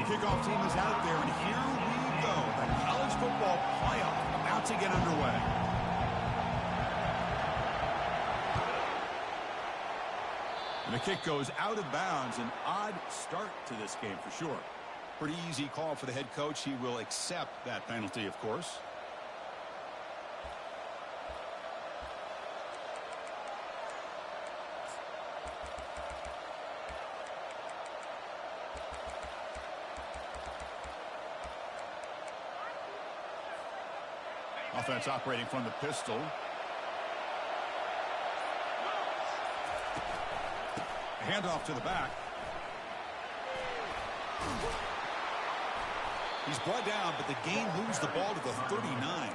The kickoff team is out there, and here we go. The college football playoff about to get underway. And the kick goes out of bounds. An odd start to this game for sure. Pretty easy call for the head coach. He will accept that penalty, of course. Offense operating from the pistol. Handoff to the back. He's brought down, but the game moves the ball to the 39.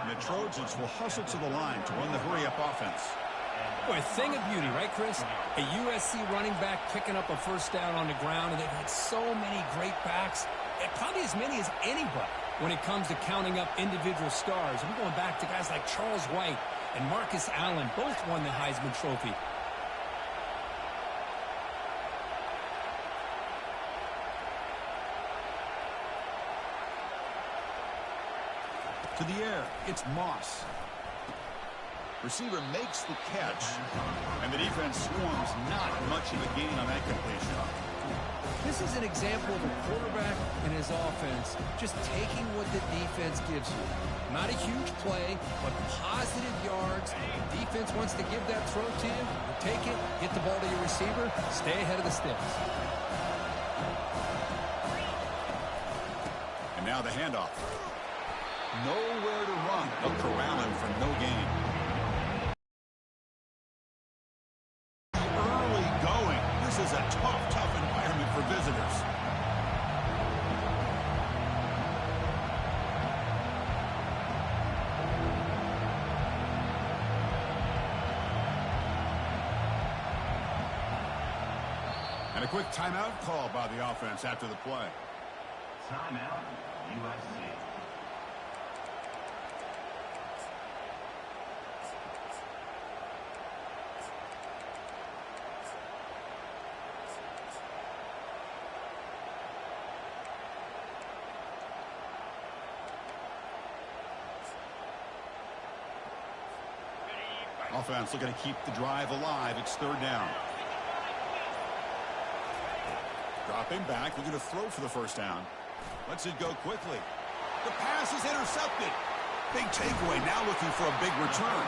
And the Trojans will hustle to the line to run the hurry-up offense. Boy, a thing of beauty, right, Chris? A USC running back picking up a first down on the ground, and they've had so many great backs, and probably as many as anybody when it comes to counting up individual stars. I'm going back to guys like Charles White and Marcus Allen. Both won the Heisman Trophy. To the air, it's Moss. Receiver makes the catch, and the defense swarms. Not much of a gain on that completion. This is an example of a quarterback and his offense just taking what the defense gives you. Not a huge play, but positive yards. The defense wants to give that throw to you. You take it, get the ball to your receiver, stay ahead of the sticks. And now the handoff. Nowhere to run. They'll corral him for no gain. Early going. This is a tough environment for visitors. And a quick timeout call by the offense after the play. Timeout, USC. Offense looking to keep the drive alive. It's third down. Dropping back, looking to throw for the first down. Lets it go quickly. The pass is intercepted. Big takeaway, now looking for a big return.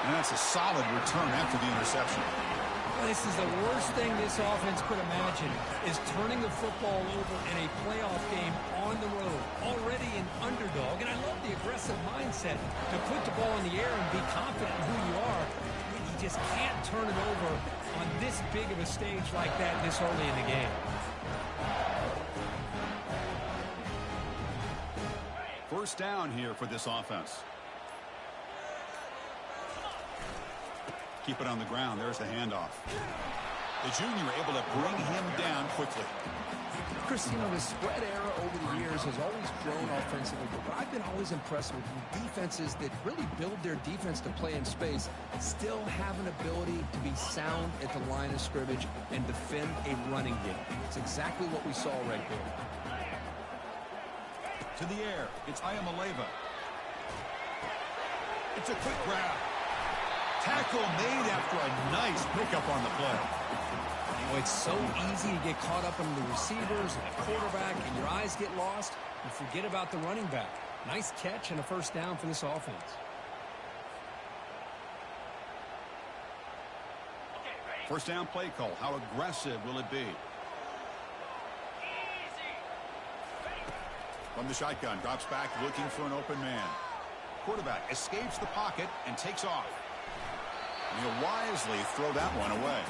And that's a solid return after the interception. This is the worst thing this offense could imagine, is turning the football over in a playoff game on the road. Already an underdog, and I love the aggressive mindset to put the ball in the air and be confident in who you are. But you just can't turn it over on this big of a stage like that this early in the game. First down here for this offense. Keep it on the ground. There's the handoff. The junior able to bring him down quickly. Chris, you know, the spread era over the years has always grown offensively, but I've been always impressed with defenses that really build their defense to play in space, still have an ability to be sound at the line of scrimmage and defend a running game. It's exactly what we saw right there. To the air, it's Ayamaleva. It's a quick grab. Tackle made after a nice pickup on the play. Oh, it's so easy to get caught up in the receivers and the quarterback, and your eyes get lost. You forget about the running back. Nice catch and a first down for this offense. First down play call. How aggressive will it be? From the shotgun, drops back looking for an open man. Quarterback escapes the pocket and takes off. And he'll wisely throw that one away.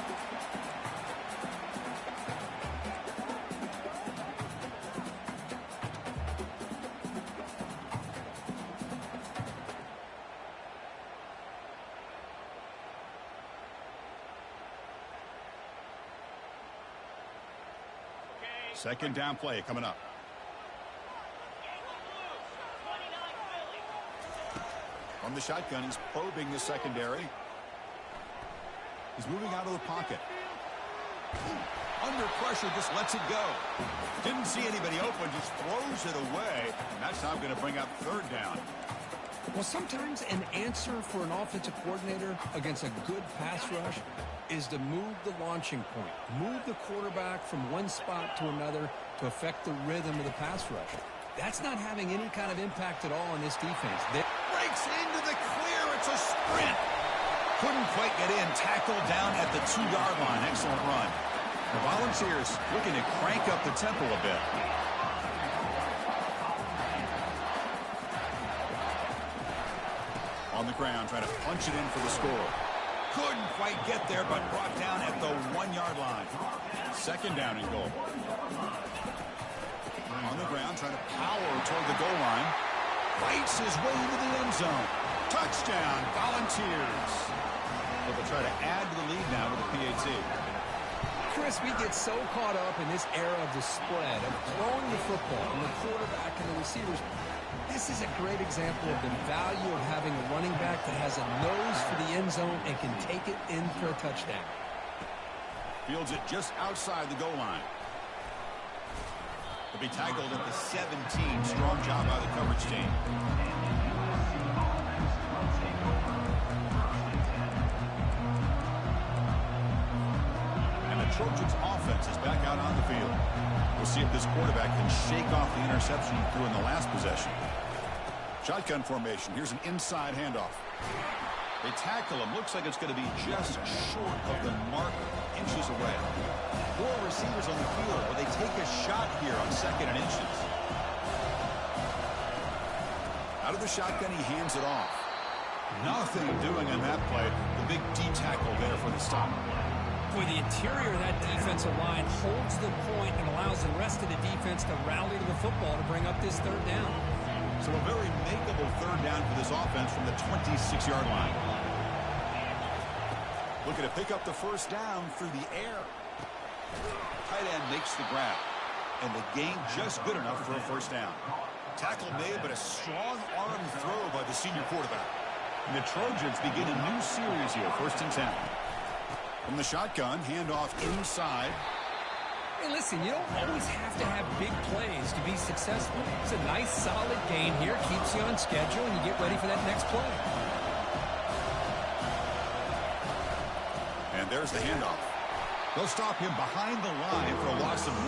Second down play coming up. From the shotgun, he's probing the secondary. He's moving out of the pocket. Under pressure, just lets it go. Didn't see anybody open, just throws it away. And that's how I'm going to bring up third down. Well, sometimes an answer for an offensive coordinator against a good pass rush is to move the launching point, move the quarterback from one spot to another to affect the rhythm of the pass rush. That's not having any kind of impact at all on this defense. Breaks into the clear. It's a sprint. Couldn't quite get in. Tackled down at the 2-yard line. Excellent run. The Volunteers looking to crank up the tempo a bit. On the ground, trying to punch it in for the score. Couldn't quite get there, but brought down at the 1-yard line. Second down and goal. On the ground, trying to power toward the goal line. Fights his way into the end zone. Touchdown, Volunteers. But they'll try to add to the lead now with the PAT. Chris, we get so caught up in this era of the spread, of throwing the football and the quarterback and the receivers. This is a great example of the value of having a running back that has a nose for the end zone and can take it in for a touchdown. Fields it just outside the goal line. He'll be tackled at the 17. Strong job by the coverage team. And the Trojans offense is back out on the field. We'll see if this quarterback can shake off the interception he threw in the last possession. Shotgun formation. Here's an inside handoff. They tackle him. Looks like it's going to be just short of the marker, inches away. 4 receivers on the field, but they take a shot here on 2nd and inches. Out of the shotgun, he hands it off. Nothing doing on that play. The big D tackle there for the stop. Boy, the interior of that defensive line holds the point and allows the rest of the defense to rally to the football to bring up this third down. So a very makeable third down for this offense from the 26-yard line. Looking to pick up the first down through the air. Tight end makes the grab. And the gain just good enough for a first down. Tackle made, but a strong arm throw by the senior quarterback. And the Trojans begin a new series here, 1st and 10. From the shotgun, handoff inside. Hey, listen, you don't always have to have big plays to be successful. It's a nice, solid gain here. Keeps you on schedule, and you get ready for that next play. And there's the handoff. They'll stop him behind the line for a loss of 1.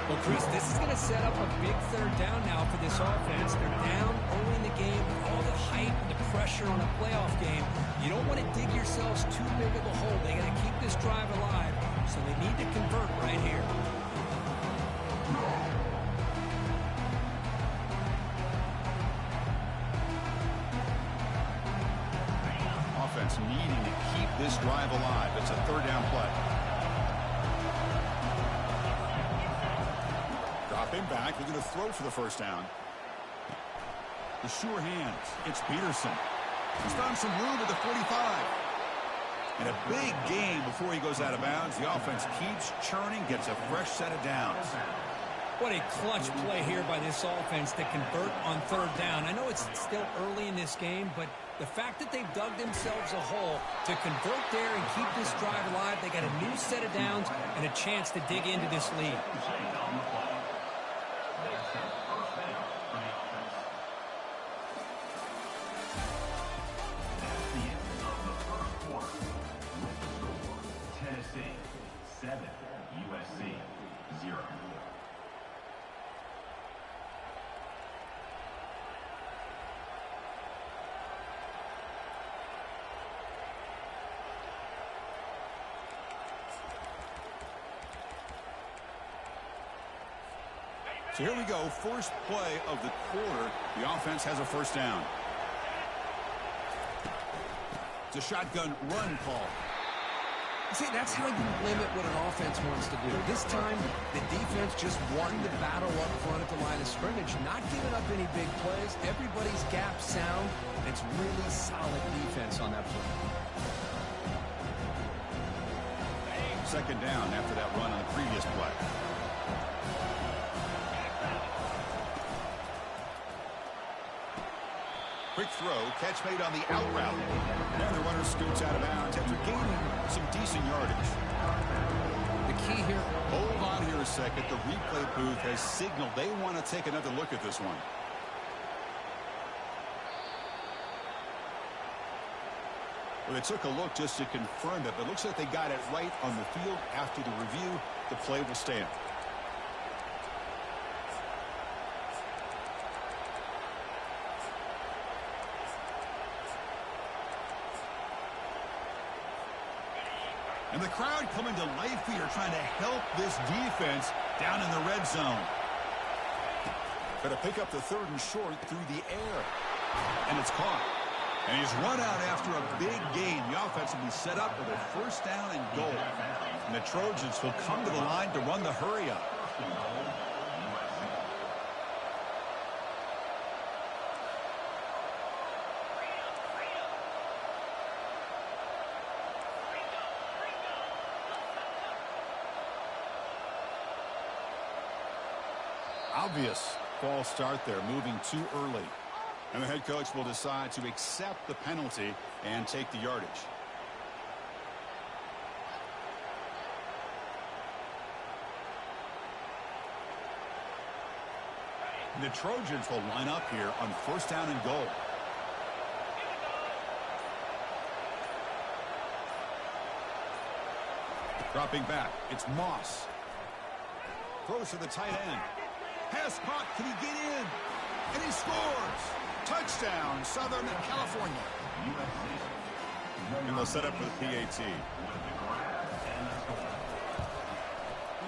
Well, Chris, this is going to set up a big third down now for this offense. They're down early in the game with all the hype and the pressure on a playoff game. You don't want to dig yourselves too big of a hole. They got to keep this drive alive, so they need to convert right here. Offense needing to keep this drive alive. It's a third down play. Dropping back, looking to throw for the first down. The sure hands. It's Peterson. He's found some room at the 45. And a big gain before he goes out of bounds. The offense keeps churning, gets a fresh set of downs. What a clutch play here by this offense to convert on third down. I know it's still early in this game, but the fact that they've dug themselves a hole to convert there and keep this drive alive, they got a new set of downs and a chance to dig into this lead. Tennessee 7, USC 0. So here we go, first play of the quarter. The offense has a first down. It's a shotgun run call. See, that's how you limit what an offense wants to do. This time, the defense just won the battle up front at the line of scrimmage, not giving up any big plays. Everybody's gap sound. It's really solid defense on that play. Second down after that run on the previous play. Quick throw, catch made on the out route. Now the runner scoots out of bounds after gaining some decent yardage. The key here. Hold on here a second. The replay booth has signaled they want to take another look at this one. Well, they took a look just to confirm it, but it looks like they got it right on the field. After the review, the play will stand. And the crowd coming to life here, trying to help this defense down in the red zone. Got to pick up the 3rd and short through the air. And it's caught. And he's run out after a big gain. The offense will be set up with a 1st down and goal. And the Trojans will come to the line to run the hurry up. Obvious false start there, moving too early. And the head coach will decide to accept the penalty and take the yardage. The Trojans will line up here on 1st down and goal. Dropping back, it's Moss. Throws to the tight end. Pass caught, can he get in? And he scores! Touchdown, Southern California. And they'll set up for the PAT.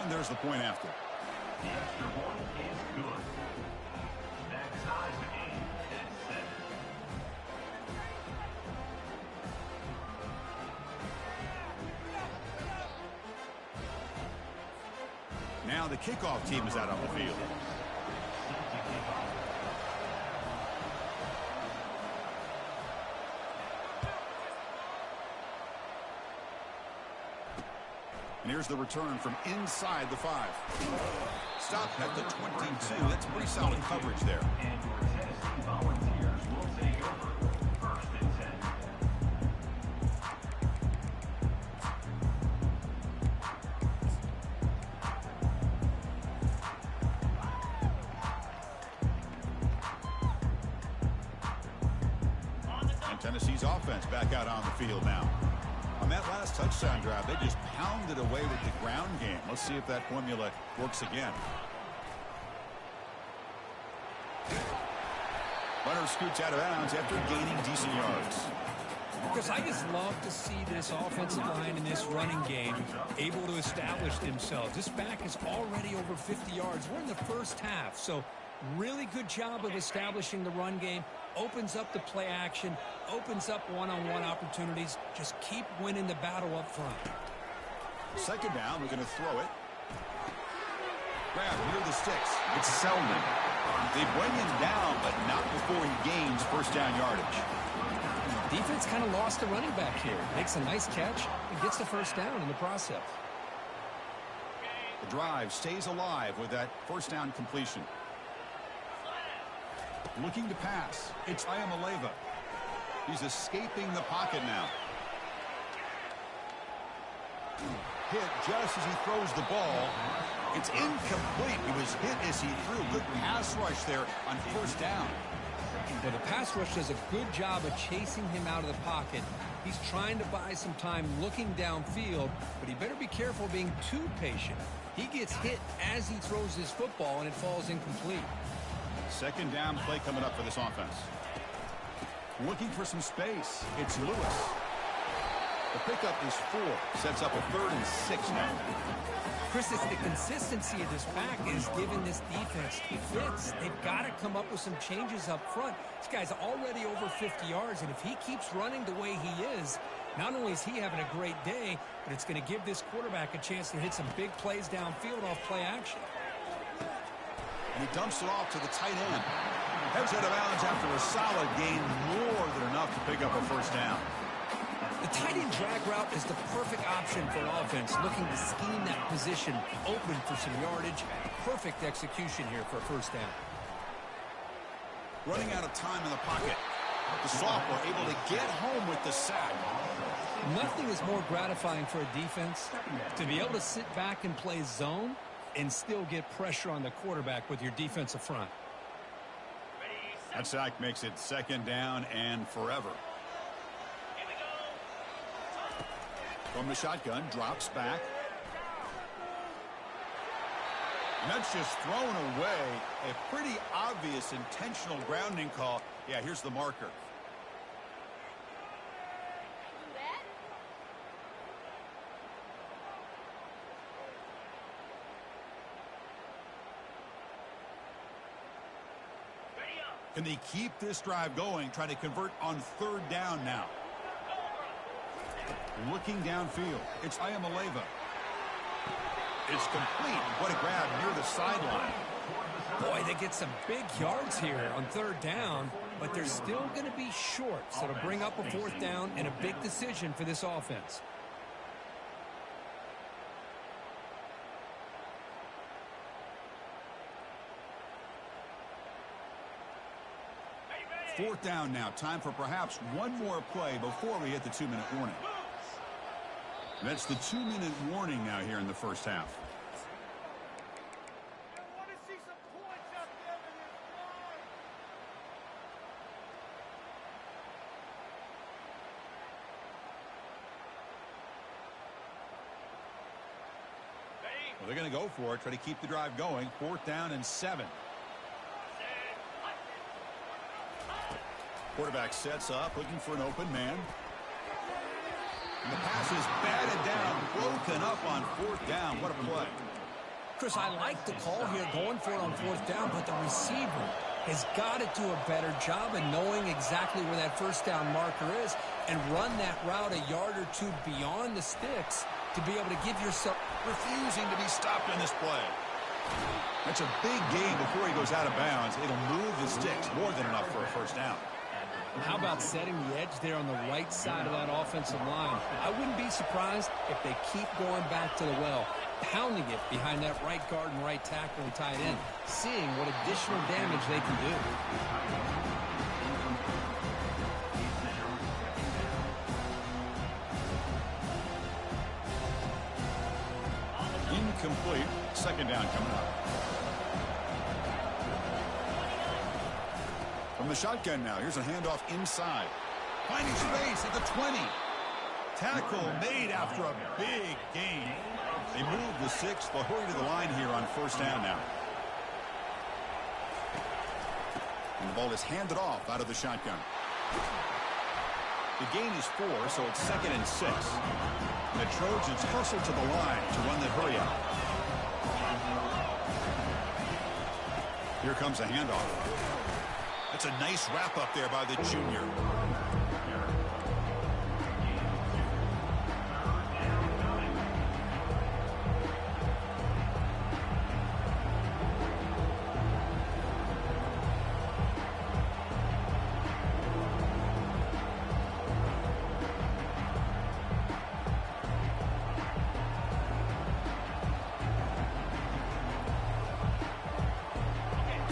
And there's the point after. The extra point is good. That ties the game at 7. Now the kickoff team is out on the field. And here's the return from inside the 5. Stop at the 22. That's pretty solid coverage there. And your Tennessee Volunteers will take over 1st and 10. And Tennessee's offense back out on the field now. On that last touchdown drive, they just pounded away with the ground game. Let's see if that formula works again. Runner scoots out of bounds after gaining decent yards. Because I just love to see this offensive line in this running game able to establish themselves. This back is already over 50 yards. We're in the 1st half, so really good job of establishing the run game. Opens up the play action, opens up one-on-one opportunities. Just keep winning the battle up front. 2nd down, we're going to throw it. Grab near the sticks. It's Selden. They bring him down, but not before he gains 1st down yardage. Defense kind of lost the running back here. Makes a nice catch and gets the 1st down in the process. The drive stays alive with that 1st down completion. Looking to pass. It's Ayamaleva. He's escaping the pocket now. Hit just as he throws the ball. It's incomplete. He was hit as he threw. Good pass rush there on 1st down. But the pass rush does a good job of chasing him out of the pocket. He's trying to buy some time looking downfield, but he better be careful being too patient. He gets hit as he throws his football, and it falls incomplete. 2nd down play coming up for this offense. Looking for some space. It's Lewis. The pickup is 4. Sets up a 3rd and 6 now. Chris, it's the consistency of this back is giving this defense fits. They've got to come up with some changes up front. This guy's already over 50 yards, and if he keeps running the way he is, not only is he having a great day, but it's going to give this quarterback a chance to hit some big plays downfield off play action. And he dumps it off to the tight end. Heads out of bounds after a solid gain, more than enough to pick up a 1st down. The tight end drag route is the perfect option for an offense looking to scheme that position open for some yardage. Perfect execution here for a 1st down. Running out of time in the pocket. The sophomore able to get home with the sack. Nothing is more gratifying for a defense to be able to sit back and play zone and still get pressure on the quarterback with your defensive front. That sack makes it 2nd down and forever. From the shotgun, drops back. And that's just thrown away. A pretty obvious intentional grounding call. Yeah, here's the marker. Can they keep this drive going, try to convert on 3rd down now? Looking downfield, it's Iamaleava. It's complete. What a grab near the sideline. Boy, they get some big yards here on 3rd down, but they're still going to be short. So to bring up a 4th down and a big decision for this offense. Fourth down now. Time for perhaps one more play before we hit the 2-minute warning. That's the 2-minute warning now here in the first half. Well, they're going to go for it, try to keep the drive going. 4th down and 7. Quarterback sets up, looking for an open man. And the pass is batted down, broken up on 4th down. What a play. Chris, I like the call here, going for it on 4th down, but the receiver has got to do a better job of knowing exactly where that 1st down marker is and run that route a yard or 2 beyond the sticks to be able to give yourself... Refusing to be stopped on this play. That's a big gain before he goes out of bounds. It'll move the sticks, more than enough for a 1st down. How about setting the edge there on the right side of that offensive line? I wouldn't be surprised if they keep going back to the well, pounding it behind that right guard and right tackle and tight end, seeing what additional damage they can do. Incomplete. 2nd down coming up. From the shotgun now, here's a handoff inside. Finding space at the 20. Tackle made after a big gain. They move the 6. They'll hurry to the line here on 1st down now. And the ball is handed off out of the shotgun. The gain is 4, so it's 2nd and 6. And the Trojans hustle to the line to run the hurry out. Here comes a handoff. That's a nice wrap up there by the junior.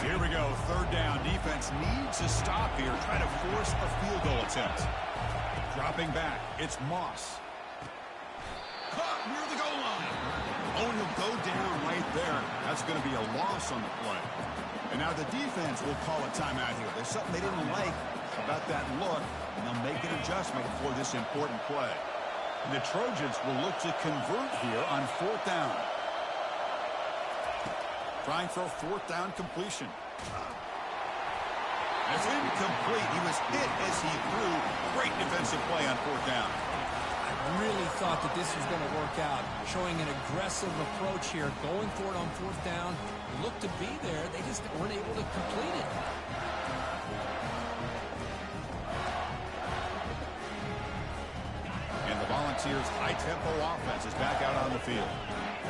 Here we go, 3rd down. Defense needs a stop here. Try to force a field goal attempt. Dropping back, it's Moss. Caught near the goal line. Oh, and he'll go down right there. That's going to be a loss on the play. And now the defense will call a timeout here. There's something they didn't like about that look, and they'll make an adjustment for this important play. And the Trojans will look to convert here on 4th down. Trying for a 4th down completion. It's incomplete. He was hit as he threw. Great defensive play on 4th down. I really thought that this was going to work out, showing an aggressive approach here, going for it on 4th down. Looked to be there. They just weren't able to complete it. And the Volunteers' high-tempo offense is back out on the field.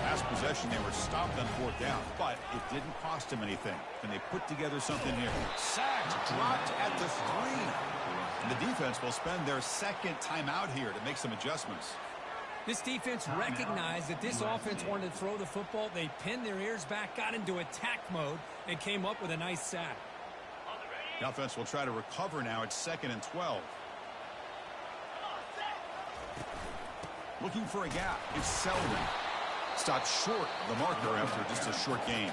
Last possession, they were stopped on 4th down, but it didn't cost them anything. And they put together something here. Sacked, dropped at the 3. And the defense will spend their 2nd timeout here to make some adjustments. This defense recognized that this offense wanted to throw the football. They pinned their ears back, got into attack mode, and came up with a nice sack. The offense will try to recover now. It's 2nd and 12. Looking for a gap. It's Selden. Stopped short of the marker after just a short game.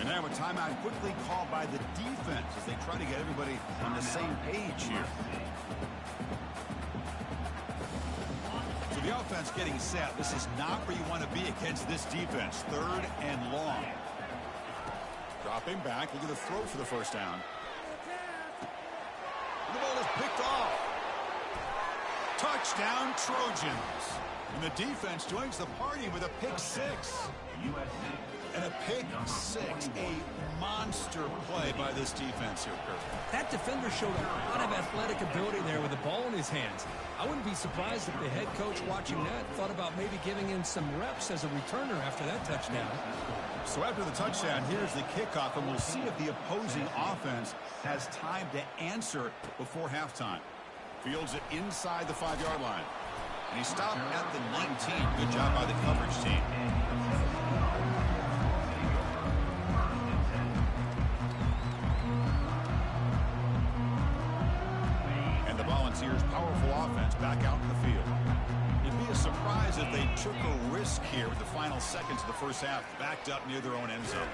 And now a timeout quickly called by the defense as they try to get everybody on the same page here. So the offense getting set. This is not where you want to be against this defense. 3rd and long. Dropping back. Looking to throw for the first down. The ball is picked off. Touchdown, Trojans. And the defense joins the party with a pick 6. And a pick 6. A monster play by this defense here, Kirk. That defender showed a lot of athletic ability there with the ball in his hands. I wouldn't be surprised if the head coach watching that thought about maybe giving him some reps as a returner after that touchdown. So after the touchdown, here's the kickoff, and we'll see if the opposing offense has time to answer before halftime. Fields it inside the 5-yard line. And he stopped at the 19. Good job by the coverage team. And the Volunteers' powerful offense back out in the field. It'd be a surprise if they took a risk here with the final seconds of the first half, backed up near their own end zone.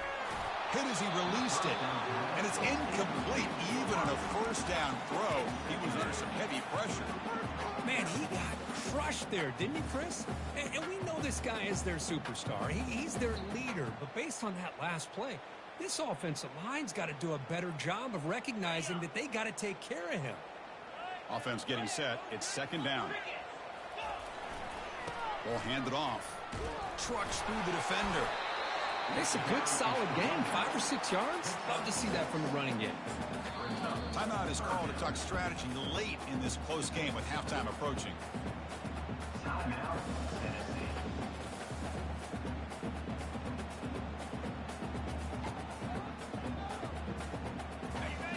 Hit as he released it, and it's incomplete. Even on a first down throw, he was under some heavy pressure. Man, he got crushed there, didn't he, Chris? And we know this guy is their superstar. He's their leader. But based on that last play, this offensive line's got to do a better job of recognizing that they got to take care of him. Offense getting set. It's 2nd down. Ball handed off. Trucks through the defender. It's a good, solid game. 5 or 6 yards. Love to see that from the running game. Timeout is called to talk strategy late in this close game with halftime approaching. Timeout, Tennessee.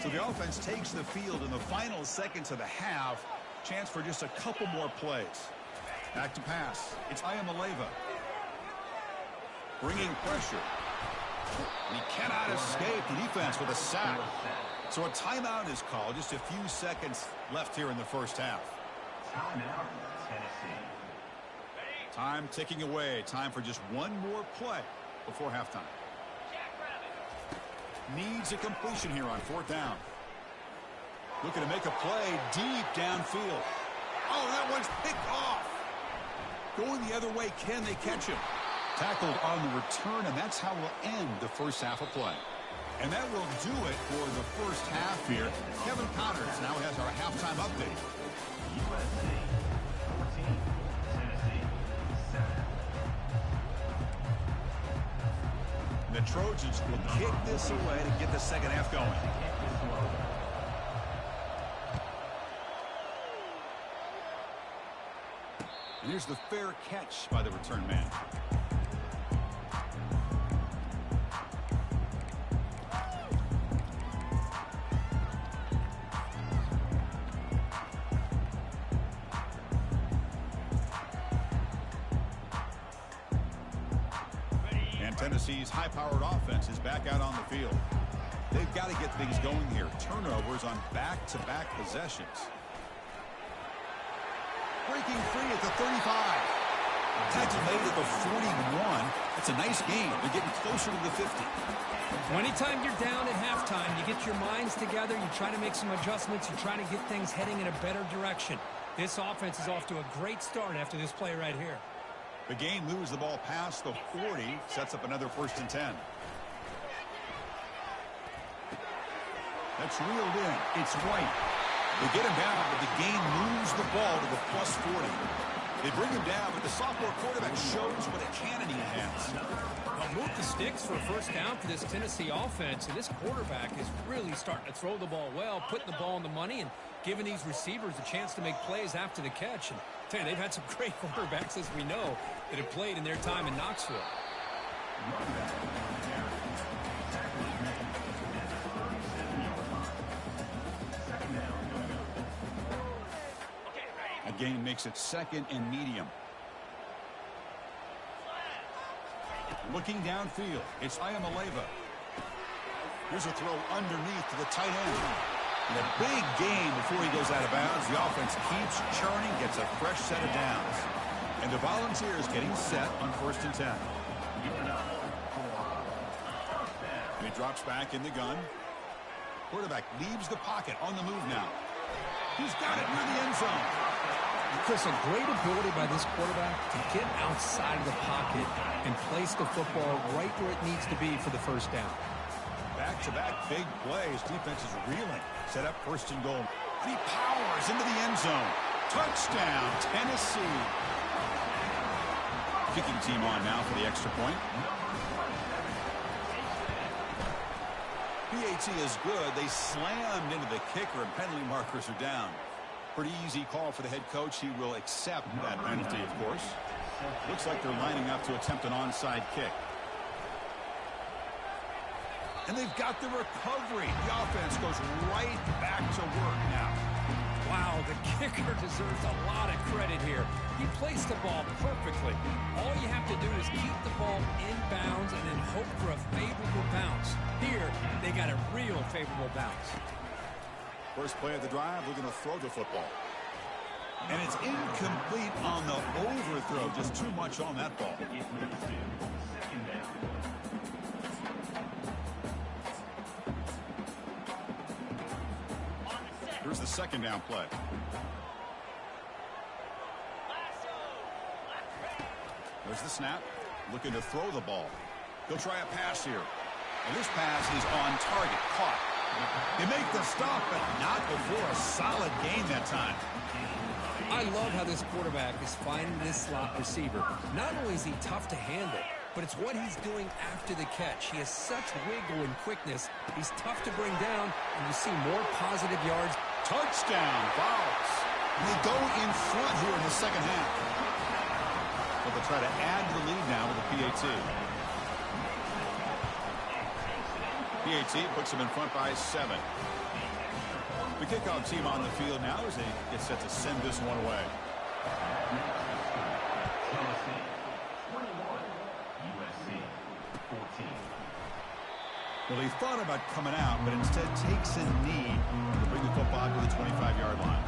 So the offense takes the field in the final seconds of the half. Chance for just a couple more plays. Back to pass. It's Ayamaleva. Bringing pressure. And he cannot escape the defense with a sack. So a timeout is called. Just a few seconds left here in the first half. Timeout, Tennessee. Time ticking away. Time for just one more play before halftime. Needs a completion here on 4th down. Looking to make a play deep downfield. Oh, that one's picked off. Going the other way, can they catch him? Tackled on the return, and that's how we'll end the first half of play. And that will do it for the first half here. Kevin Connors now has our halftime update. USA 14, Tennessee 7. The Trojans will kick this away to get the second half going. And here's the fair catch by the return man. Tennessee's high-powered offense is back out on the field. They've got to get things going here. Turnovers on back-to-back possessions. Breaking free at the 35. Tackled made at the 41. It's a nice game. They're getting closer to the 50. Anytime you're down at halftime, you get your minds together, you try to make some adjustments, you try to get things heading in a better direction. This offense is off to a great start after this play right here. The game moves the ball past the 40, sets up another 1st and 10. That's reeled in. It's White. They get him down, but the game moves the ball to the plus 40. They bring him down, but the sophomore quarterback shows what a cannon he has. Well, move the sticks for a first down for this Tennessee offense, and this quarterback is really starting to throw the ball well, putting the ball on the money, and giving these receivers a chance to make plays after the catch. And I tell you, they've had some great quarterbacks, as we know, that have played in their time in Knoxville. A gain makes it 2nd and medium. Looking downfield, it's Ayamaleva. Here's a throw underneath to the tight end. And a big gain before he goes out of bounds. The offense keeps churning, gets a fresh set of downs. And the Volunteers getting set on 1st and 10. And he drops back in the gun. Quarterback leaves the pocket on the move now. He's got it near the end zone. Chris, a great ability by this quarterback to get outside of the pocket and place the football right where it needs to be for the first down. Back-to-back big plays. Defense is reeling. Set up 1st and goal. And he powers into the end zone. Touchdown, Tennessee. Kicking team on now for the extra point. PAT is good. They slammed into the kicker, and penalty markers are down. Pretty easy call for the head coach. He will accept that penalty, of course. Looks like they're lining up to attempt an onside kick. And they've got the recovery. The offense goes right back to work now. Wow, the kicker deserves a lot of credit here. He placed the ball perfectly. All you have to do is keep the ball in bounds and then hope for a favorable bounce. Here, they got a real favorable bounce. First play of the drive, we're going to throw the football. And it's incomplete on the overthrow. Just too much on that ball. Here's the second down play. There's the snap. Looking to throw the ball. He'll try a pass here. And this pass is on target. Caught. They make the stop, but not before a solid gain that time. I love how this quarterback is finding this slot receiver. Not only is he tough to handle, but it's what he's doing after the catch. He has such wiggle and quickness. He's tough to bring down, and you see more positive yards. Touchdown, Vols. And they go in front here in the second half. But they'll try to add to the lead now with the PAT. PAT puts them in front by 7. The kickoff team on the field now as they get set to send this one away. Well, he thought about coming out, but instead takes a knee to bring the football to the 25-yard line.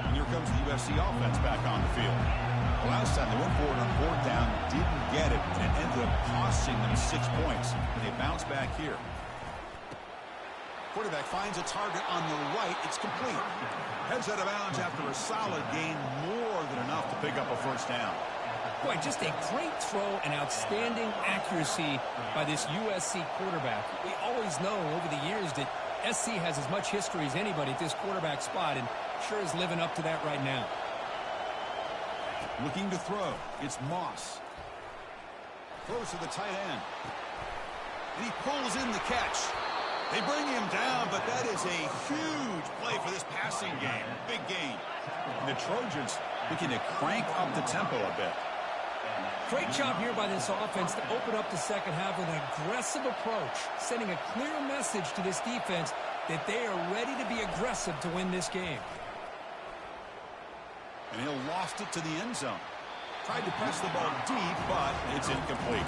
And here comes the USC offense back on the field. The last time they went forward on 4th down, didn't get it, and it ended up costing them 6 points. And they bounce back here. Quarterback finds a target on the right. It's complete. Heads out of bounds after a solid gain, more than enough to pick up a first down. Boy, just a great throw and outstanding accuracy by this USC quarterback. We always know over the years that SC has as much history as anybody at this quarterback spot, and sure is living up to that right now. Looking to throw. It's Moss. Throws to the tight end. And he pulls in the catch. They bring him down, but that is a huge play for this passing game. Big gain. And the Trojans looking to crank up the tempo a bit. Great job here by this offense to open up the second half with an aggressive approach, sending a clear message to this defense that they are ready to be aggressive to win this game. And he'll lost it to the end zone. Tried to press the ball deep, but it's incomplete.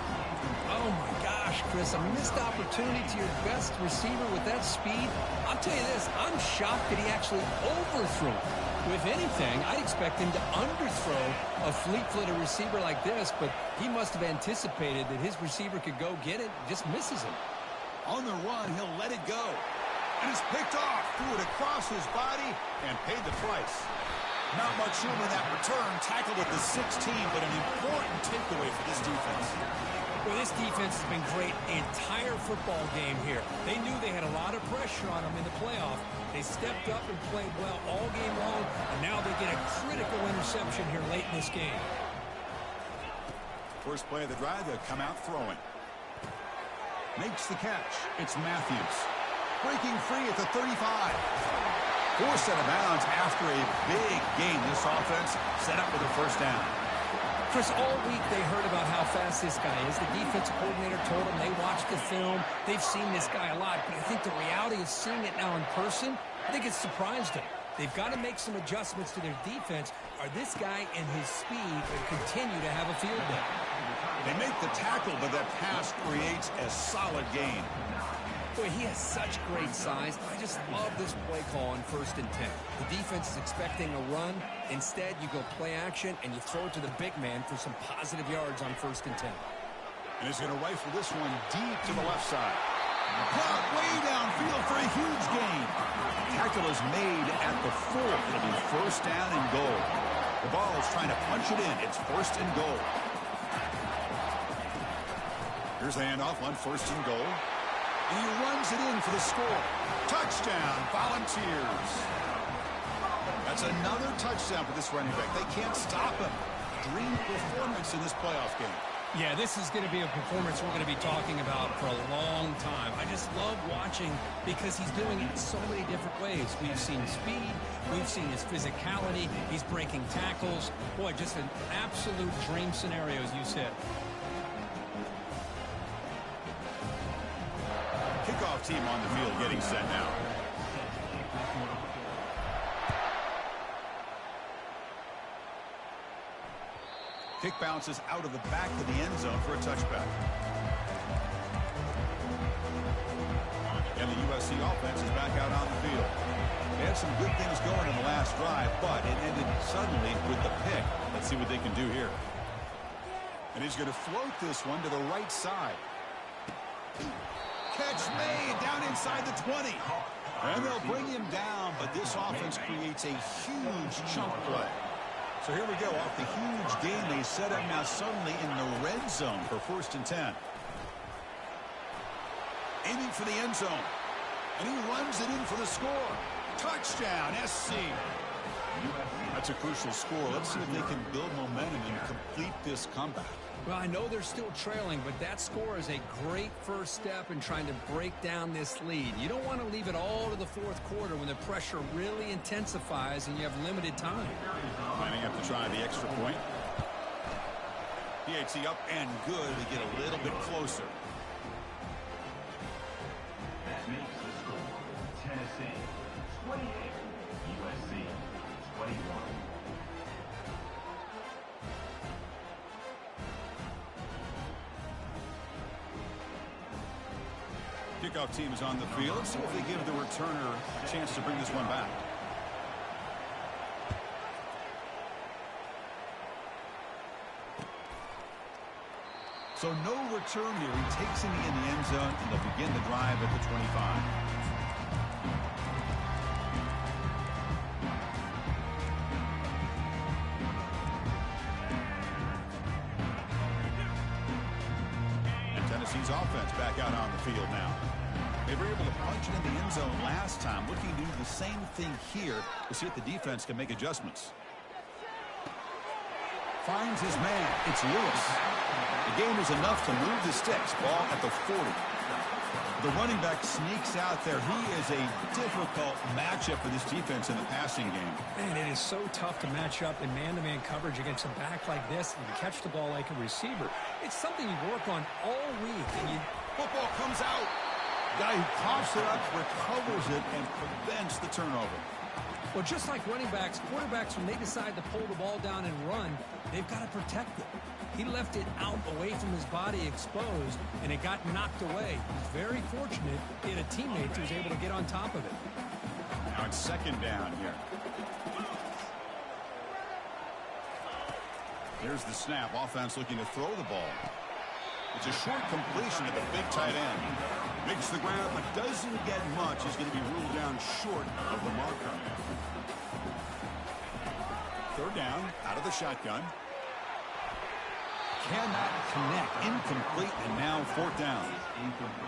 Oh, my gosh, Chris, a missed opportunity to your best receiver with that speed. I'll tell you this, I'm shocked that he actually overthrew it. If anything, I'd expect him to underthrow a fleet-footed receiver like this, but he must have anticipated that his receiver could go get it, just misses him. On the run, he'll let it go. And it's picked off, threw it across his body, and paid the price. Not much room in that return, tackled at the 16, but an important takeaway for this defense. Well, this defense has been great the entire football game here. They knew they had a lot of pressure on them in the playoff. They stepped up and played well all game long, and now they get a critical interception here late in this game. First play of the drive, they'll come out throwing. Makes the catch. It's Matthews. Breaking free at the 35. Forced out of bounds after a big gain. This offense set up with a first down. Chris, all week they heard about how fast this guy is. The defensive coordinator told them they watched the film. They've seen this guy a lot, but I think the reality of seeing it now in person, I think it's surprised them. They've got to make some adjustments to their defense, or this guy and his speed will continue to have a field day. They make the tackle, but that pass creates a solid gain. Boy, he has such great size. I just love this play call on 1st and 10. The defense is expecting a run. Instead, you go play action, and you throw it to the big man for some positive yards on 1st and 10. And he's going to rifle this one deep to the left side. Caught way downfield for a huge gain. Tackle is made at the 4. It'll be 1st down and goal. The ball is trying to punch it in. It's 1st and goal. Here's the handoff on 1st and goal. And he runs it in for the score. Touchdown, Volunteers. That's another touchdown for this running back. They can't stop him. Dream performance in this playoff game. Yeah, this is going to be a performance we're going to be talking about for a long time. I just love watching because he's doing it in so many different ways. We've seen speed. We've seen his physicality. He's breaking tackles. Boy, just an absolute dream scenario, as you said. Kickoff team on the field getting set now. Kick bounces out of the back of the end zone for a touchback. And the USC offense is back out on the field. They had some good things going in the last drive, but it ended suddenly with the pick. Let's see what they can do here. And he's going to float this one to the right side. Catch made down inside the 20. And they'll bring him down, but this offense creates a huge chunk play. So here we go. Off the huge gain, they set up now suddenly in the red zone for 1st and 10. Aiming for the end zone. And he runs it in for the score. Touchdown, SC. That's a crucial score. Let's see if they can build momentum and complete this comeback. Well, I know they're still trailing, but that score is a great first step in trying to break down this lead. You don't want to leave it all to the 4th quarter when the pressure really intensifies and you have limited time. Lining up to try the extra point. PAT up and good to get a little bit closer. That makes the score Tennessee 28, USC 21. Kickoff team is on the field. See if they give the returner a chance to bring this one back. So no return here. He takes him in the end zone, and they'll begin the drive at the 25. And Tennessee's offense back out on the field now. They were able to punch it in the end zone last time. Looking to do the same thing here to see if the defense can make adjustments. Finds his man. It's Lewis. The gain is enough to move the sticks. Ball at the 40. The running back sneaks out there. He is a difficult matchup for this defense in the passing game. Man, it is so tough to match up in man-to-man coverage against a back like this and to catch the ball like a receiver. It's something you work on all week. And Football comes out. Guy who coughs it up, recovers it, and prevents the turnover. Well, just like running backs, quarterbacks, when they decide to pull the ball down and run, they've got to protect it. He left it out away from his body exposed, and it got knocked away. He's very fortunate he had a teammate who was able to get on top of it. Now it's 2nd down here. Here's the snap. Offense looking to throw the ball. It's a short completion to the big tight end. Makes the grab, but doesn't get much. He's going to be ruled down short of the marker. 3rd down, out of the shotgun. Cannot connect. Incomplete, and now 4th down.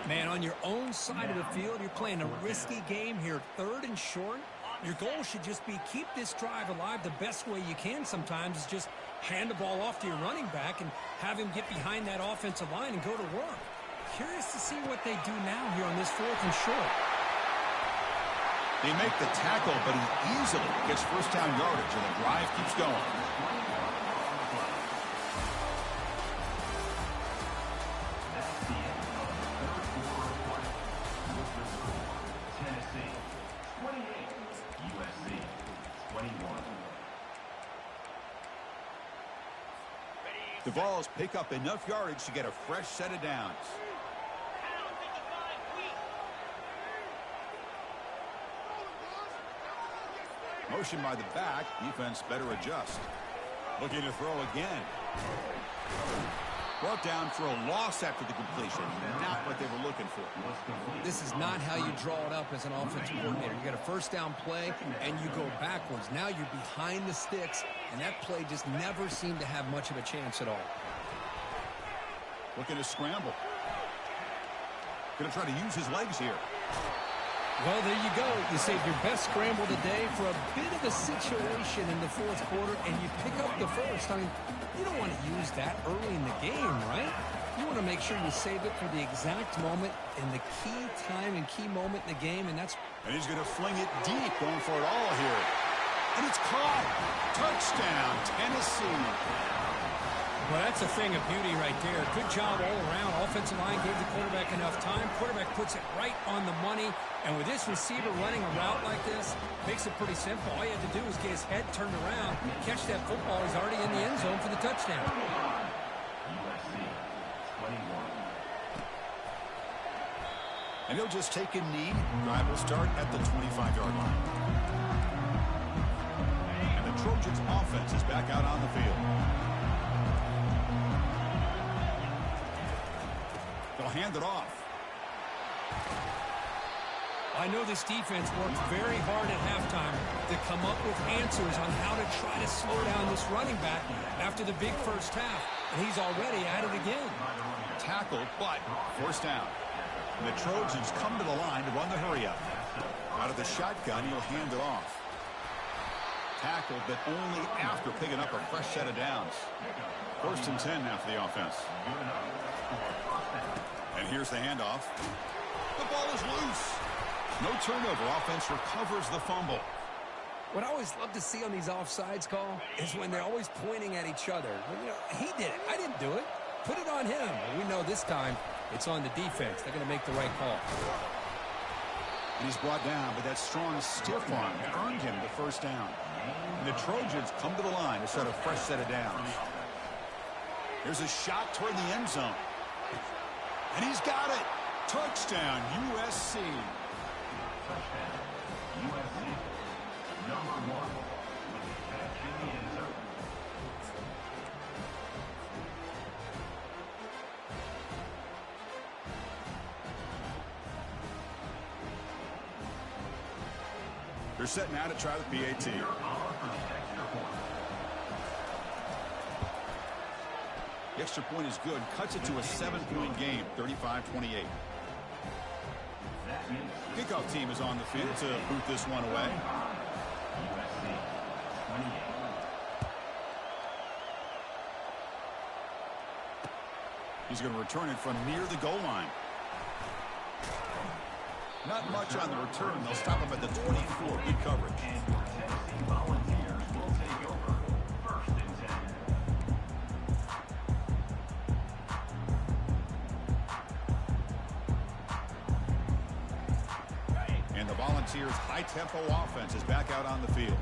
Man, on your own side of the field, you're playing a risky game here. 3rd and short. Your goal should just be keep this drive alive the best way you can sometimes is just hand the ball off to your running back and have him get behind that offensive line and go to work. Curious to see what they do now here on this 4th and short. They make the tackle, but he easily gets 1st down yardage, and the drive keeps going. That's the end of the 3rd quarter play. With the score Tennessee 28, USC 21. The Vols pick up enough yardage to get a fresh set of downs. Motion by the back. Defense better adjust. Looking to throw again. Brought down for a loss after the completion. Not what they were looking for. This is not how you draw it up as an offensive coordinator. You got a first down play, and you go backwards. Now you're behind the sticks, and that play just never seemed to have much of a chance at all. Looking to scramble. Going to try to use his legs here. Well, there you go. You saved your best scramble today for a bit of a situation in the fourth quarter, and you pick up the first. I mean, you don't want to use that early in the game, right? You want to make sure you save it for the exact moment and the key time and key moment in the game, and that's... And he's going to fling it deep, going for it all here. And it's caught. Touchdown, Tennessee. Well, that's a thing of beauty right there. Good job all around. Offensive line gave the quarterback enough time. Quarterback puts it right on the money. And with this receiver running a route like this, makes it pretty simple. All you have to do is get his head turned around, catch that football. He's already in the end zone for the touchdown. And he'll just take a knee. Drive will start at the 25-yard line. And the Trojans offense is back out on the field. They'll hand it off. I know this defense worked very hard at halftime to come up with answers on how to try to slow down this running back after the big first half. And he's already at it again. Tackled, but first down. And the Trojans come to the line to run the hurry-up. Out of the shotgun, he'll hand it off. Tackled, but only after picking up a fresh set of downs. First and 10 now for the offense. And here's the handoff. The ball is loose. No turnover. Offense recovers the fumble. What I always love to see on these offsides call is when they're always pointing at each other. Well, you know, he did it. I didn't do it. Put it on him. Well, we know this time it's on the defense. They're going to make the right call. And he's brought down, but that strong stiff arm earned him the first down. And the Trojans come to the line to set a fresh set of downs. There's a shot toward the end zone. And he's got it. Touchdown, USC. Touchdown, USC. Number 1 with a catch in the end zone. They're setting out to try the PAT. The extra point is good. Cuts it to a 7-point game, 35-28. Kickoff team is on the field to boot this one away. He's going to return it from near the goal line. Not much on the return. They'll stop him at the 24. Good coverage. Volunteers will take over. First and 10. And the Volunteers' high-tempo offense is back out on the field.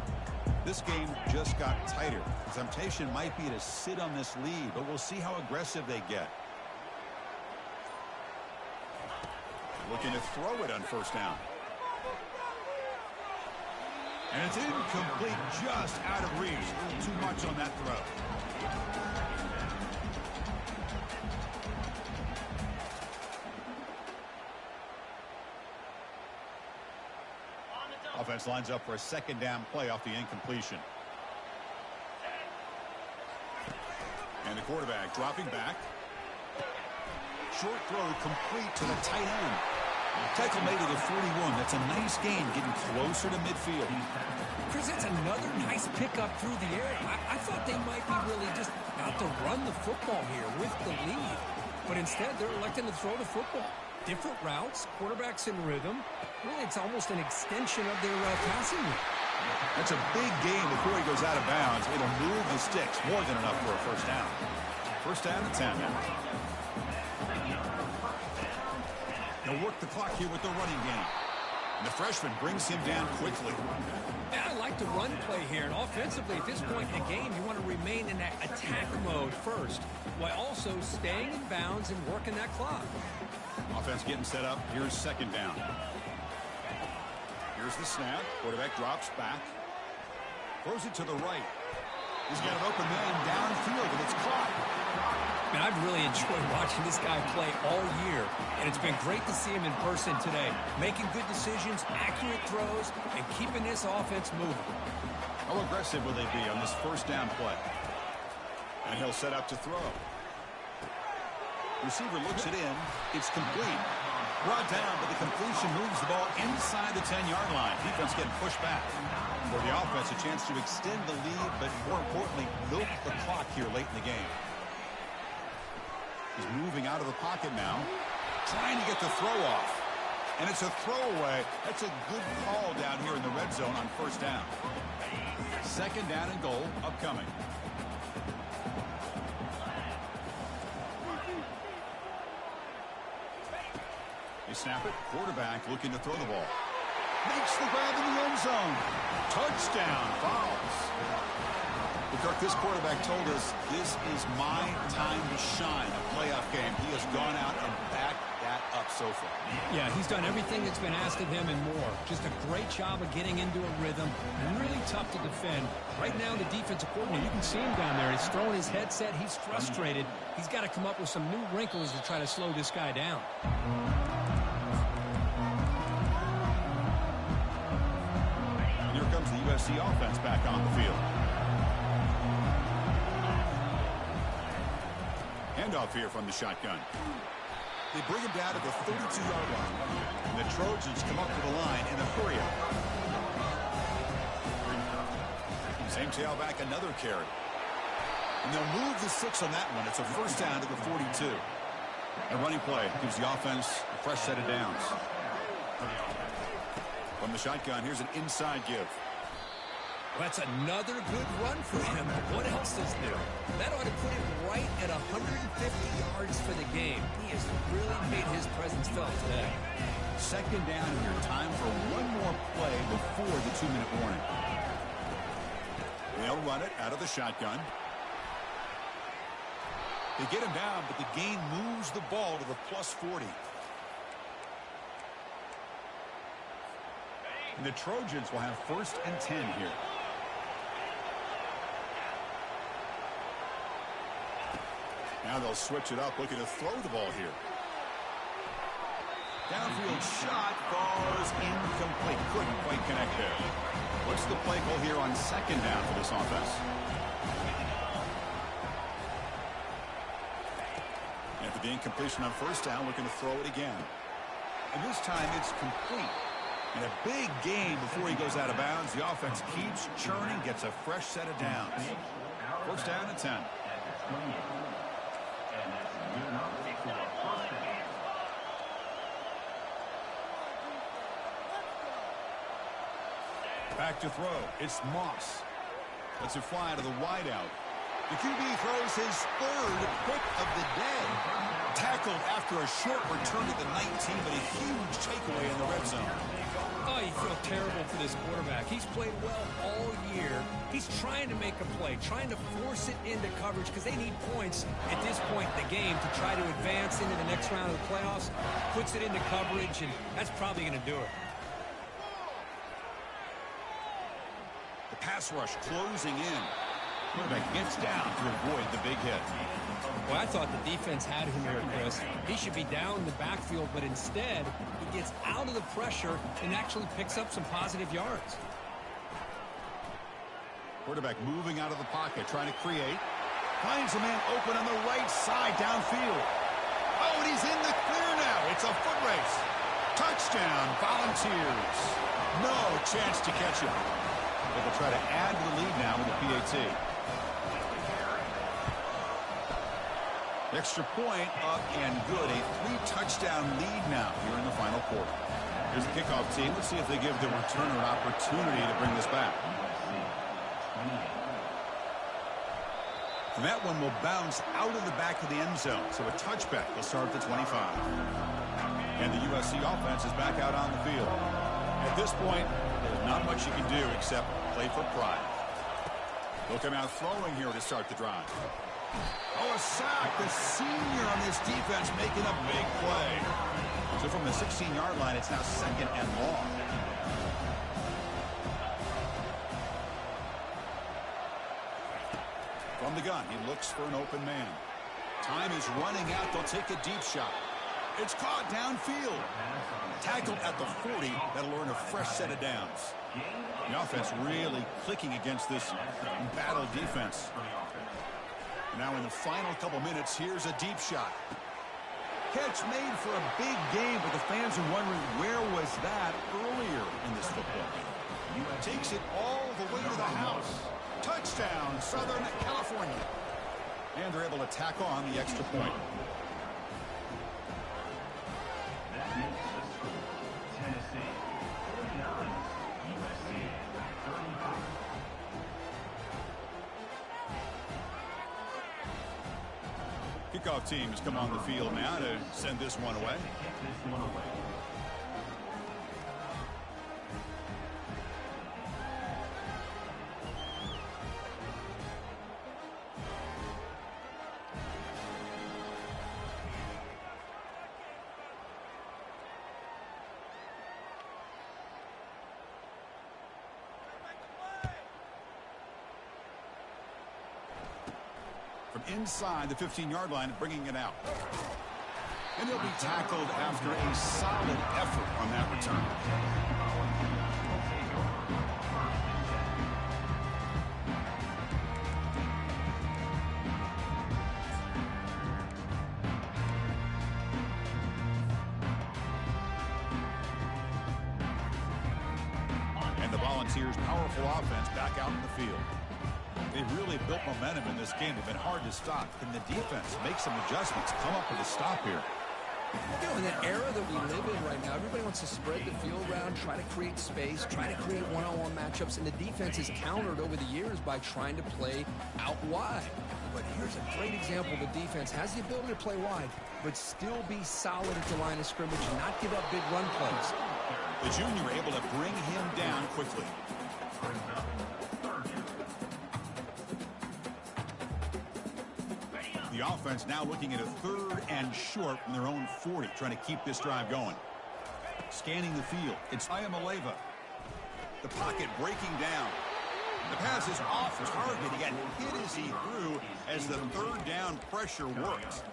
This game just got tighter. The temptation might be to sit on this lead, but we'll see how aggressive they get. Looking to throw it on first down. And it's incomplete, just out of reach. A little too much on that throw. Offense lines up for a second down play off the incompletion. And the quarterback dropping back. Short throw complete to the tight end. Tackle made at the 41. That's a nice gain, getting closer to midfield. Chris, that's another nice pickup through the air. I thought they might be really just out to run the football here with the lead. But instead, they're electing to throw the football. Different routes, quarterbacks in rhythm. Really, it's almost an extension of their passing route. That's a big gain before he goes out of bounds. It'll move the sticks more than enough for a first down. First down and 10 now. They'll work the clock here with the running game. And the freshman brings him down quickly. And I like the run play here. And offensively, at this point in the game, you want to remain in that attack mode first, while also staying in bounds and working that clock. Offense getting set up. Here's second down. Here's the snap. Quarterback drops back. Throws it to the right. He's got an open man downfield, and it's caught. Man, I've really enjoyed watching this guy play all year, and it's been great to see him in person today, making good decisions, accurate throws, and keeping this offense moving. How aggressive will they be on this first down play? And he'll set up to throw. Receiver looks it in. It's complete. Brought down, but the completion moves the ball inside the 10-yard line. Defense getting pushed back. For the offense, a chance to extend the lead, but more importantly, milk the clock here late in the game. He's moving out of the pocket now, trying to get the throw off. And it's a throwaway. That's a good call down here in the red zone on first down. Second down and goal upcoming. They snap it. Quarterback looking to throw the ball. Makes the grab in the end zone. Touchdown. Fouls. But Kirk, this quarterback told us this is my time to shine. A playoff game. He has gone out and backed that up so far. Yeah, he's done everything that's been asked of him and more. Just a great job of getting into a rhythm. Really tough to defend. Right now, the defensive coordinator, you can see him down there. He's throwing his headset. He's frustrated. He's got to come up with some new wrinkles to try to slow this guy down. Here comes the USC offense back on the field. Handoff here from the shotgun. They bring him down to the 32-yard line. And the Trojans come up to the line in a hurry up. Same tailback, another carry. And they'll move the 6 on that one. It's a first down to the 42. A running play gives the offense a fresh set of downs. From the shotgun, here's an inside give. Well, that's another good run for him. What else is new? That ought to put him right at 150 yards for the game. He has really made his presence felt today. Second down in your time for one more play before the 2-minute warning. They'll run it out of the shotgun. They get him down, but the gain moves the ball to the plus 40. And the Trojans will have first and 10 here. Now they'll switch it up, looking to throw the ball here. Downfield shot falls incomplete. Couldn't quite connect there. What's the play call here on second down for this offense? After the incompletion on first down, looking to throw it again. And this time it's complete. In a big game before he goes out of bounds, the offense keeps churning, gets a fresh set of downs. First down and 10. Back to throw. It's Moss. Lets it fly to the wideout. The QB throws his third pick of the day. Tackled after a short return to the 19, but a huge takeaway in the red zone. Oh, you feel terrible for this quarterback. He's played well all year. He's trying to make a play, trying to force it into coverage because they need points at this point in the game to try to advance into the next round of the playoffs. Puts it into coverage, and that's probably going to do it. The pass rush closing in. Quarterback gets down to avoid the big hit. Well, I thought the defense had him here, Chris. He should be down in the backfield, but instead, he gets out of the pressure and actually picks up some positive yards. Quarterback moving out of the pocket, trying to create. Finds a man open on the right side downfield. Oh, and he's in the clear now. It's a foot race. Touchdown, Volunteers. No chance to catch him. But they'll try to add to the lead now with the PAT. Extra point up and good. A 3-touchdown lead now here in the final quarter. Here's the kickoff team. Let's see if they give the returner an opportunity to bring this back. And that one will bounce out of the back of the end zone. So a touchback will start at the 25. And the USC offense is back out on the field. At this point, there's not much you can do except play for pride. They'll come out throwing here to start the drive. Oh, a sack. The senior on this defense making a big play. So from the 16-yard line, it's now 2nd and long. From the gun, he looks for an open man. Time is running out. They'll take a deep shot. It's caught downfield. Tackled at the 40. That'll earn a fresh set of downs. The offense really clicking against this battle defense. Now in the final couple minutes, here's a deep shot. Catch made for a big game, but the fans are wondering where was that earlier in this football game. Takes it all the way to the house. Touchdown, Southern California. And they're able to tack on the extra point. That makes the score Tennessee 49, USC 35. Kickoff team has come on the field now to send this one away. From inside the 15-yard line, bringing it out. And he'll be tackled after a solid effort on that return. And the Volunteers' powerful offense back out in the field. They really built momentum in this game. They've been hard to stop. Can the defense make some adjustments, come up with a stop here? You know, in the era that we live in right now, everybody wants to spread the field around, try to create space, try to create one-on-one matchups, and the defense is countered over the years by trying to play out wide. But here's a great example. The defense has the ability to play wide, but still be solid at the line of scrimmage and not give up big run plays. The junior able to bring him down quickly. The offense now looking at a 3rd and short from their own 40, trying to keep this drive going. Scanning the field, it's Iamaleava. The pocket breaking down. The pass is off target. He got hit as he threw as the 3rd down pressure worked.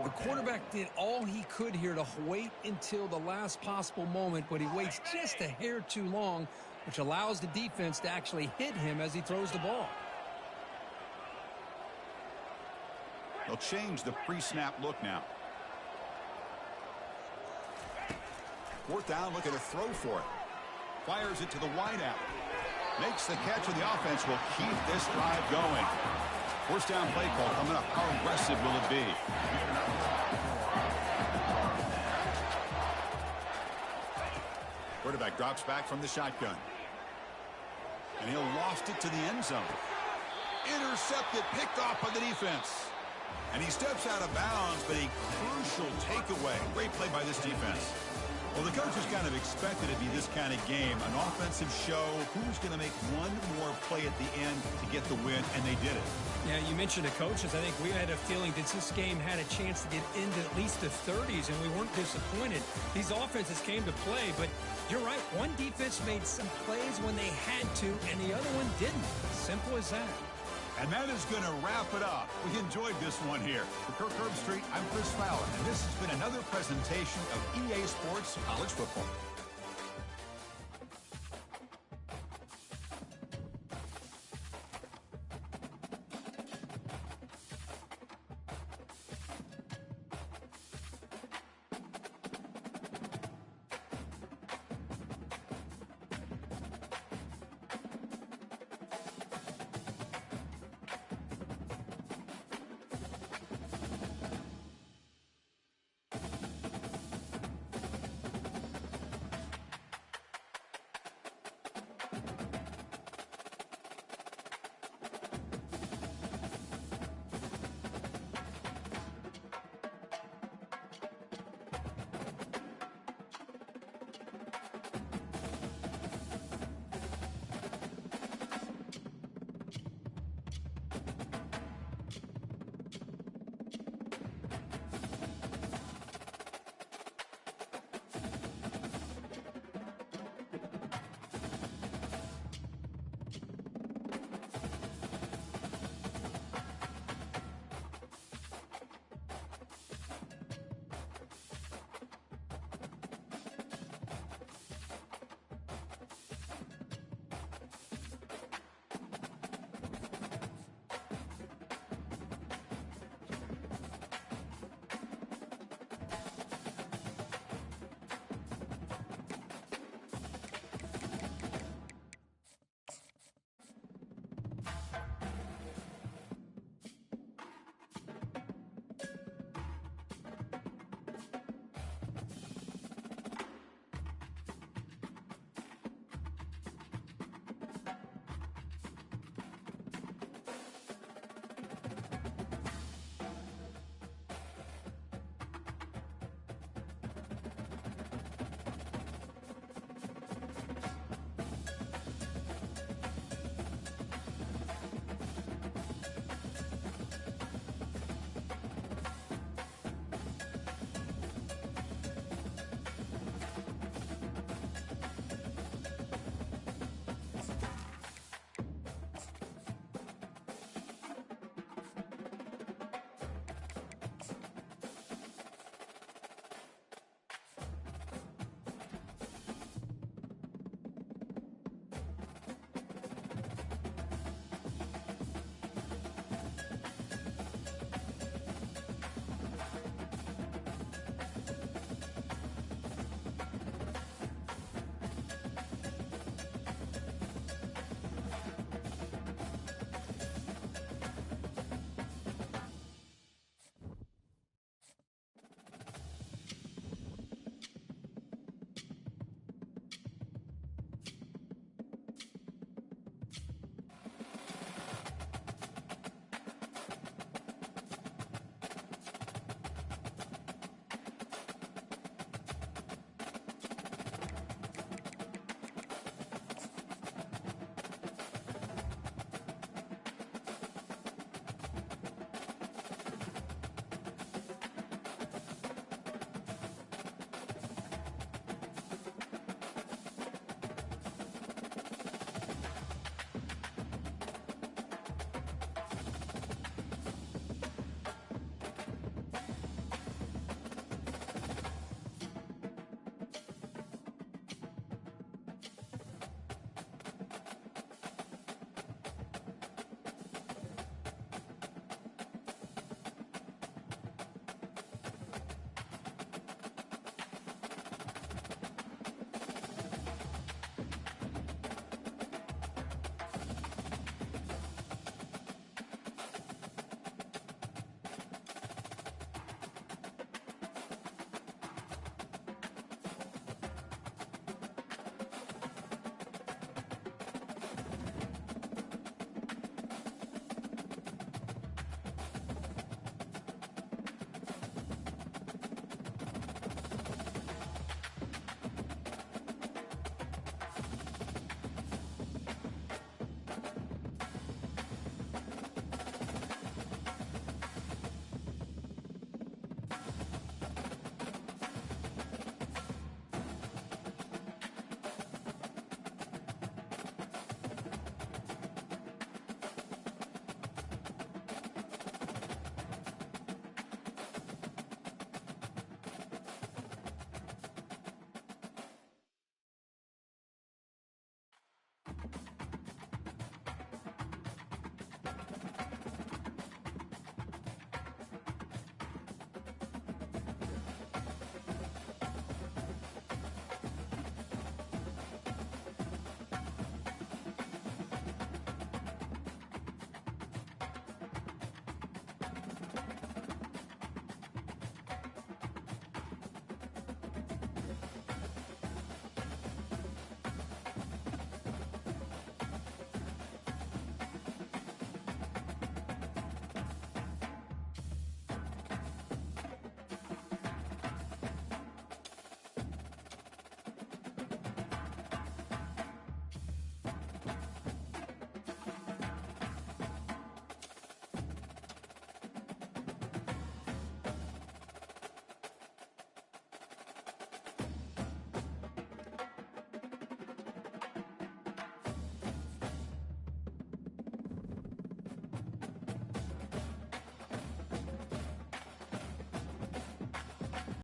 The quarterback did all he could here to wait until the last possible moment, but he waits just a hair too long, which allows the defense to actually hit him as he throws the ball. They'll change the pre-snap look now. 4th down, look at a throw for it. Fires it to the wideout. Makes the catch, and the offense will keep this drive going. 1st down play call coming up. How aggressive will it be? Quarterback drops back from the shotgun. And he'll loft it to the end zone. Intercepted, picked off by the defense. And he steps out of bounds, but a crucial takeaway. Great play by this defense. Well, the coaches kind of expected it to be this kind of game, an offensive show. Who's going to make one more play at the end to get the win, and they did it. Yeah, you mentioned the coaches. I think we had a feeling that this game had a chance to get into at least the 30s, and we weren't disappointed. These offenses came to play, but you're right. One defense made some plays when they had to, and the other one didn't. Simple as that. And that is going to wrap it up. We enjoyed this one here. For Kirk Herbstreit, I'm Chris Fowler, and this has been another presentation of EA Sports College Football.